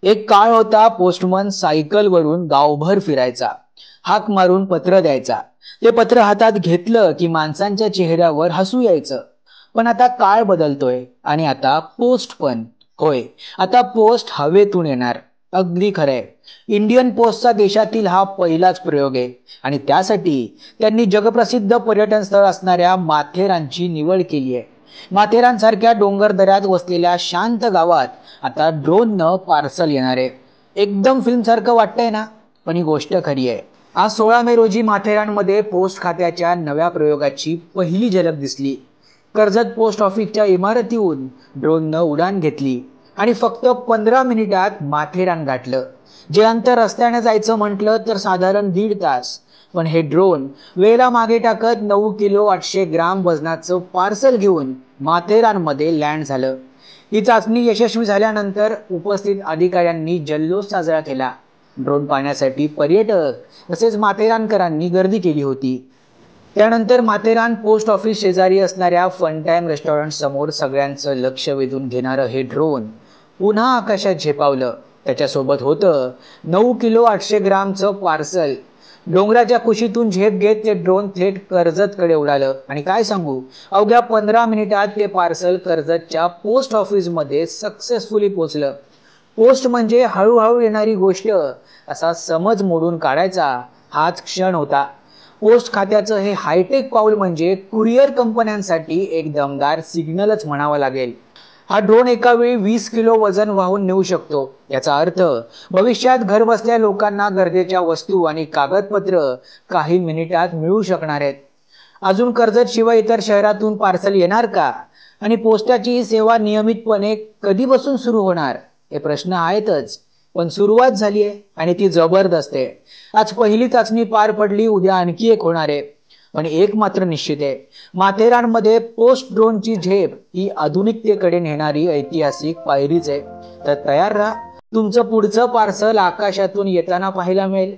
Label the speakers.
Speaker 1: एक काळ होता, पोस्टमन सायकलवरून गावभर फिरायचा, हाक मारून पत्र द्यायचा. ते पत्र हातात घेतलं की माणसांच्या चेहऱ्यावर हसू यायचं. पण आता काळ बदलतोय आणि आता पोस्ट पण. होय, आता पोस्ट हवेतून येणार. अगदी खरंय. इंडियन पोस्टचा देशातील हा पहिलाच प्रयोग आहे आणि त्यासाठी त्यांनी जगप्रसिद्ध पर्यटन स्थळ असणाऱ्या माथेरानची निवड केली आहे. माथेरानसारख्या डोंगरदऱ्यात वसलेल्या शांत गावात आता ड्रोन न पार्सल येणार आहे. एकदम फिल्म सारखं वाटतंय ना? पण ही गोष्ट खरी आहे. आज 16 मे रोजी माथेरानमध्ये पोस्ट खात्याच्या नव्या प्रयोगाची पहिली झलक दिसली. कर्जत पोस्ट ऑफिसच्या इमारतीहून ड्रोननं उडान घेतली आणि फक्त 15 मिनिटात माथेरान गाठलं. जे अंतर रस्त्याने जायचं म्हटलं तर साधारण 1.5 तास, पण हे ड्रोन वेळेला मागे टाकत 9 किलो 800 ग्राम वजनाचं पार्सल घेऊन माथेरानमध्ये लँड झालं. ही चाचणी यशस्वी झाल्यानंतर उपस्थित अधिकाऱ्यांनी जल्लोष साजरा केला. ड्रोन पाहण्यासाठी पर्यटक तसेच माथेरानकरांनी गर्दी केली होती. त्यानंतर माथेरान पोस्ट ऑफिस शेजारी असणाऱ्या फन टाइम रेस्टॉरंट समोर सगळ्यांचं लक्ष वेधून घेणारं हे ड्रोन पुन्हा आकाशात झेपावलं. त्याच्यासोबत होतं 9 किलो 800 ग्रामचं पार्सल. डोंगराच्या कुशीतून झेप घेत ते ड्रोन थेट कर्जतकडे उडालं आणि काय सांगू, अवघ्या 15 मिनिटात ते पार्सल कर्जतच्या पोस्ट ऑफिसमध्ये सक्सेसफुली पोहोचलं. पोस्ट म्हणजे हळूहळू येणारी गोष्ट असा समज मोडून काढायचा हाच क्षण होता. पोस्ट खात्याचं हे हायटेक पाऊल म्हणजे कुरिअर कंपन्यांसाठी एक दमदार सिग्नलच म्हणावं लागेल. हा ड्रोन एका वेळी 20 किलो वजन वाहून नेऊ शकतो. याचा अर्थ भविष्यात घर बसल्या लोकांना गरजेच्या वस्तू आणि कागदपत्र काही मिनिटात मिळू शकणार आहेत. अजून कर्जत शिवाय इतर शहरातून पार्सल येणार का? आणि पोस्टाची ही सेवा नियमितपणे कधीपासून सुरू होणार? हे प्रश्न आहेतच, पण सुरुवात झाली आहे आणि ती जबरदस्त आहे. आज पहिली चाचणी पार पडली, उद्या आणखी एक होणार आहे. पण एक मात्र निश्चित आहे, माथेरानमध्ये पोस्ट ड्रोनची झेप ही आधुनिकतेकडे नेणारी ऐतिहासिक पायरीच आहे. तर तयार राहा, तुमचं पुढचं पार्सल आकाशातून येताना पाहायला मिळेल.